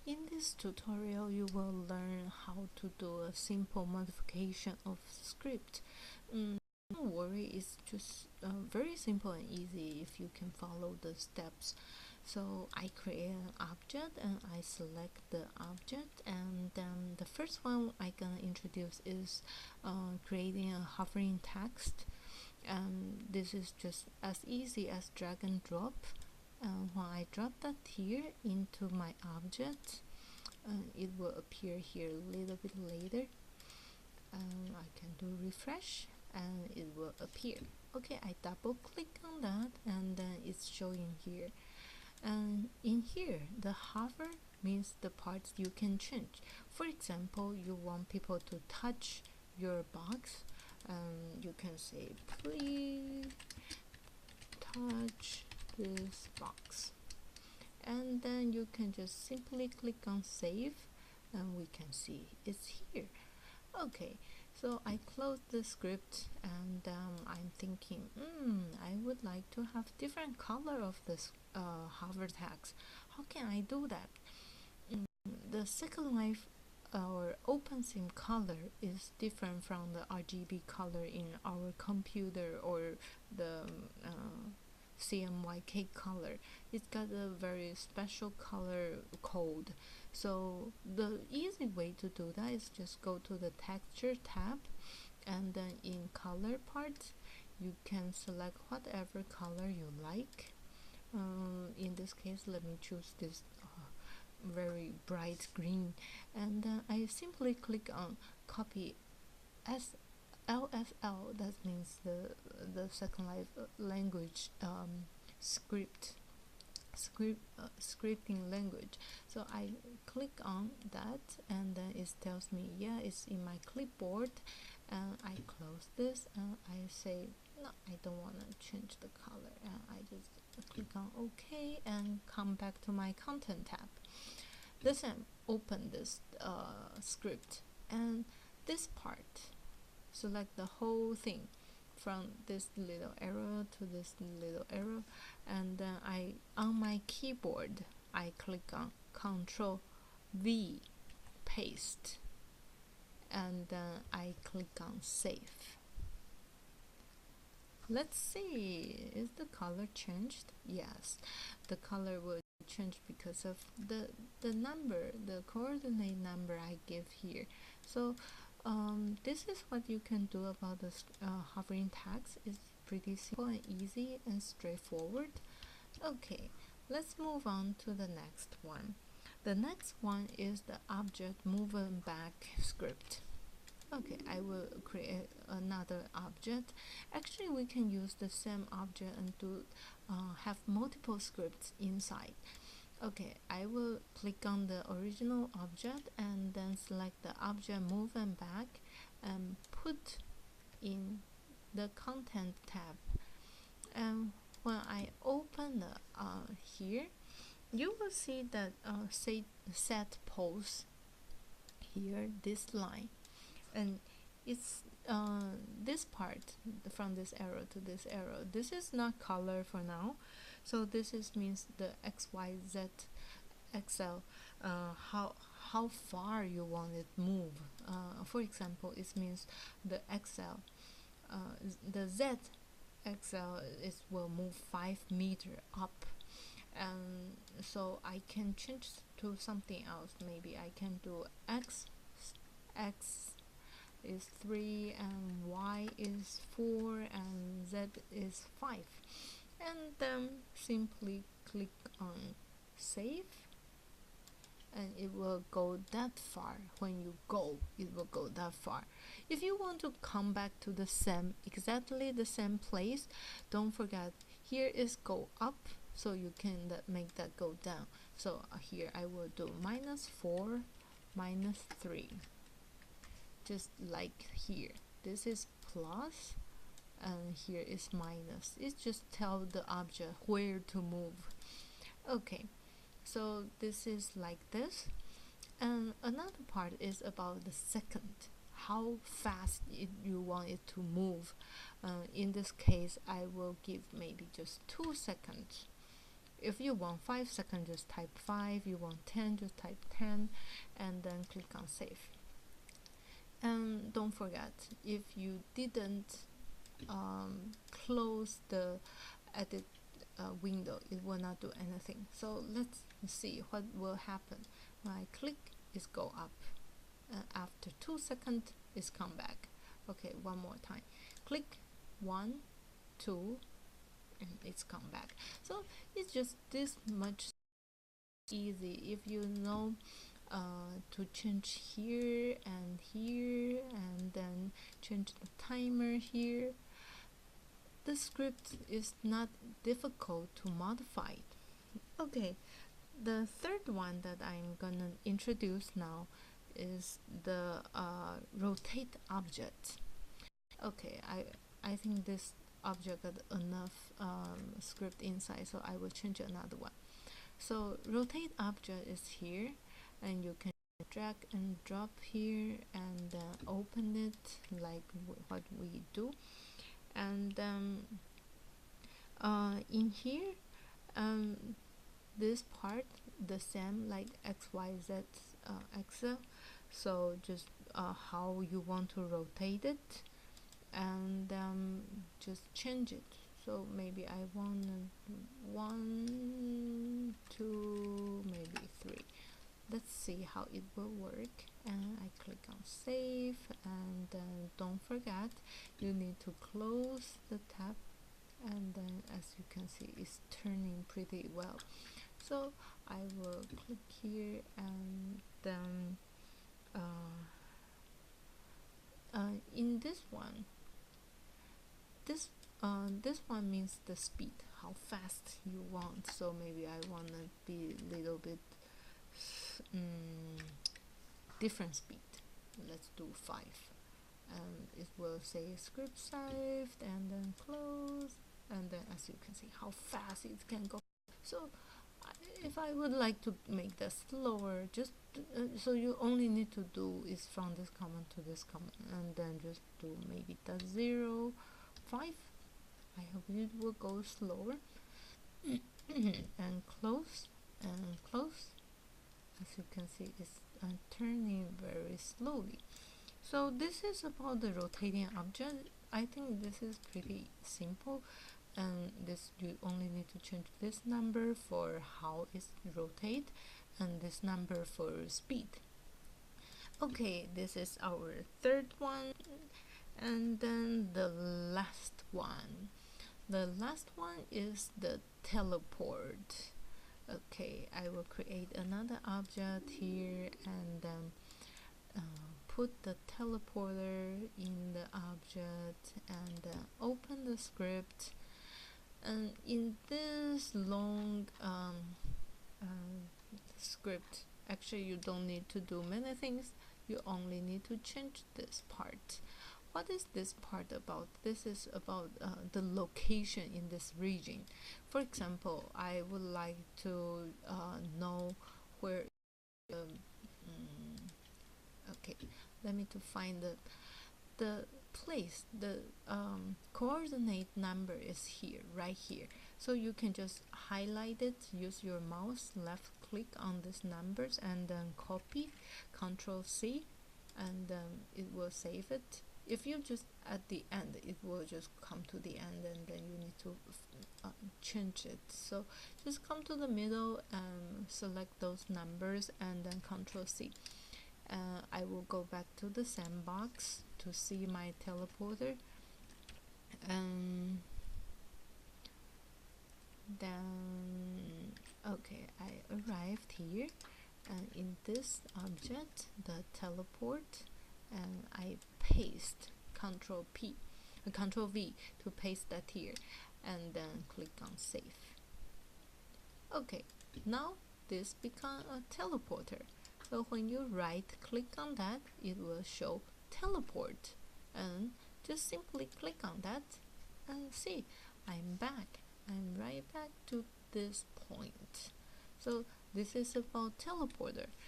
In this tutorial, you will learn how to do a simple modification of script. Don't worry, it's just very simple and easy if you can follow the steps. So I create an object and I select the object, and then the first one I gonna introduce is creating a hovering text. And this is just as easy as drag and drop. When I drop that here into my object, it will appear here a little bit later. I can do refresh and it will appear. Okay, I double click on that and then it's showing here. And in here, the hover means the parts you can change. For example, you want people to touch your box, you can say please touch this box, and then you can just simply click on save and we can see it's here. Okay, so I close the script and I'm thinking I would like to have different color of this hover text. How can I do that? The Second Life or OpenSim color is different from the RGB color in our computer or the CMYK color. It's got a very special color code. So the easy way to do that is just go to the texture tab, and then in color part you can select whatever color you like. In this case, let me choose this very bright green, and I simply click on copy as LFL. That means the Second Life language scripting language. So I click on that and then it tells me yeah, it's in my clipboard, and I close this and I say no, I don't want to change the color, and I just click on OK and come back to my content tab. This time open this script, and this part, select the whole thing from this little arrow to this little arrow, and then I on my keyboard I click on Ctrl V, paste, and then I click on save. Let's see, is the color changed? Yes, the color will change because of the number, the coordinate number I give here. So this is what you can do about this hovering text. It's pretty simple and easy and straightforward. Okay, let's move on to the next one. The next one is the object moving back script. Okay, I will create another object. Actually, we can use the same object and do have multiple scripts inside. Okay, I will click on the original object and then select the object move and back and put in the content tab. And when I open the here, you will see that set pose here, this line, and it's this part from this arrow to this arrow. This is not color for now, so this is means the XYZ XL, how far you want it move. For example, it means the XL, the Z XL is will move 5 meter up, and so I can change to something else. Maybe I can do X is 3 and Y is 4 and Z is 5, and then simply click on save, and it will go that far. When you go, it will go that far. If you want to come back to the same, exactly the same place, don't forget here is go up, so you can make that go down. So here I will do -4 -3, just like here. This is plus and here is minus. It just tells the object where to move. Okay, so this is like this. And another part is about the second, how fast you want it to move. In this case, I will give maybe just 2 seconds. if you want 5 seconds, just type 5. You want 10, just type 10, and then click on save. And don't forget, if you didn't close the edit window, it will not do anything. So let's see what will happen. When I click, it's go up. After 2 seconds, it's come back. Okay, one more time. Click 1, 2, and it's come back. So it's just this much easy. If you know to change here, and then change the timer here, the script is not difficult to modify. Okay, the third one that I'm gonna introduce now is the rotate object. Okay, I think this object got enough script inside, so I will change another one. So rotate object is here, and you can drag and drop here and open it like what we do. And in here, this part the same like XYZ axle, so just how you want to rotate it, and just change it. So maybe I want 1, 2, maybe 3. Let's see how it will work. And I click on save, and don't forget you need to close the tab, and then as you can see, it's turning pretty well. So I will click here, and then in this one, this one means the speed, how fast you want. So maybe I want to be a little bit different speed. Let's do 5, and it will say script saved, and then close, and then as you can see how fast it can go. So if I would like to make that slower, just so you only need to do is from this command to this command, and then just do maybe the 0, 5. I hope it will go slower. And close and close. As you can see, it's turning very slowly. So this is about the rotating object. I think this is pretty simple, and this you only need to change this number for how it rotate, and this number for speed. Okay, this is our third one, and then the last one. The last one is the teleport. Okay, I will create another object here, and put the teleporter in the object, and open the script. And in this long script, actually you don't need to do many things. You only need to change this part. What is this part about? This is about the location in this region. For example, I would like to know where okay, let me to find the place. The coordinate number is here, right here. So you can just highlight it, use your mouse, left click on these numbers, and then copy, Control C, and it will save it. If you just at the end, it will just come to the end, and then you need to change it. So just come to the middle and select those numbers, and then Control C. I will go back to the sandbox to see my teleporter, and then okay, I arrived here, and in this object, the teleport, and I paste Control V to paste that here, and then click on save. Okay, now this becomes a teleporter. So when you right click on that, it will show teleport, and just simply click on that, and see, I'm back. I'm right back to this point. So this is about teleporter.